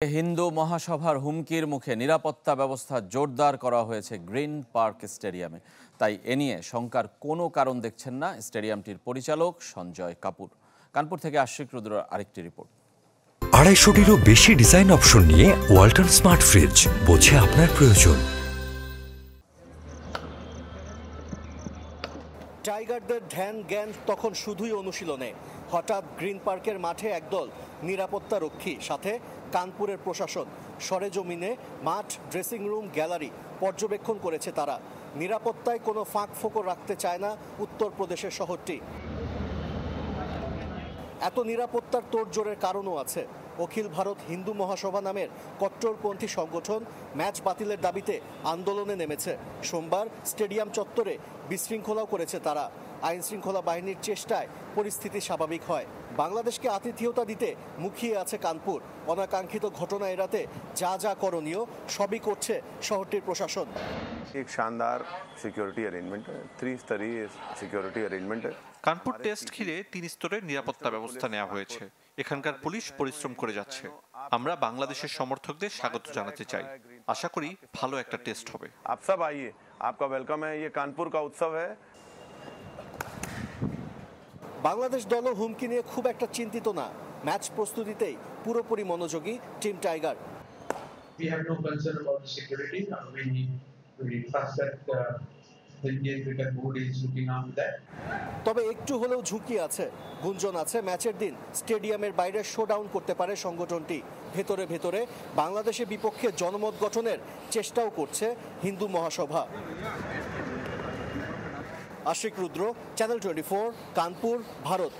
হিন্দু মহাসভার হুমকির মুখে নিরাপত্তা ব্যবস্থা জোরদার করা হয়েছে গ্রিন পার্ক স্টেডিয়ামে। তাই এ নিয়ে শঙ্কার কোনো কারণ দেখছেন না স্টেডিয়ামটির পরিচালক সঞ্জয় কাপুর। কানপুর থেকে আশিক রুদ্রর আরেকটি রিপোর্ট। 250টিরও বেশি ডিজাইন অপশন নিয়ে ওয়ালটন স্মার্ট ফ্রিজ, বোঝে আপনার প্রয়োজন। টাইগারদের ধ্যান জ্ঞান তখন শুধুই অনুশীলনে। হঠাৎ গ্রিন পার্কের মাঠে একদল নিরাপত্তা রক্ষী, সাথে কানপুরের প্রশাসন সরেজমিনে মাঠ, ড্রেসিং রুম, গ্যালারি পর্যবেক্ষণ করেছে তারা। নিরাপত্তায় কোনো ফাঁক ফোকর রাখতে চায় না উত্তরপ্রদেশের শহরটি। এত নিরাপত্তার তোড়জোড়ের কারণও আছে। অখিল ভারত হিন্দু মহাসভা নামের কট্টরপন্থী সংগঠন ম্যাচ বাতিলের দাবিতে আন্দোলনে নেমেছে। সোমবার স্টেডিয়াম চত্বরে বিশৃঙ্খলাও করেছে তারা। আইন শৃঙ্খলা বাহিনীর চেষ্টায় পরিস্থিতি স্বাভাবিক হয়। বাংলাদেশকে আতিথেয়তা দিতে মুখিয়ে আছে কানপুর। অনাকাঙ্ক্ষিত ঘটনা এড়াতে যা যা করণীয় সবই করছে শহরটির প্রশাসন। एक शानदार सिक्योरिटी अरेंजमेंट है, 3 स्तरीय सिक्योरिटी अरेंजमेंट है। কানপুর টেস্ট ঘিরে 3 স্তরের নিরাপত্তা ব্যবস্থা নেওয়া হয়েছে। এখানকার পুলিশ পরিশ্রম করে যাচ্ছে। আমরা বাংলাদেশের সমর্থকদের স্বাগত জানাতে চাই। আশা করি ভালো একটা টেস্ট হবে। आप सब आइए, आपका वेलकम है। ये कानपुर का उत्सव है। বাংলাদেশ দলও হুমকি নিয়ে খুব একটা চিন্তিত না। ম্যাচ প্রস্তুতিতেই পুরোপুরি মনোযোগী team tiger. We have no concern about the security. We trust that the Indian cricket board is looking after that. তবে একটু হলেও ঝুঁকি আছে। গুঞ্জন আছে ম্যাচের দিন স্টেডিয়ামের বাইরে শোডাউন করতে পারে সংগঠনটি। ভেতরে ভেতরে বাংলাদেশের বিপক্ষে জনমত গঠনের চেষ্টাও করছে হিন্দু মহাসভা। আশিক রুদ্র, চ্যানেল 24, কানপুর, ভারত।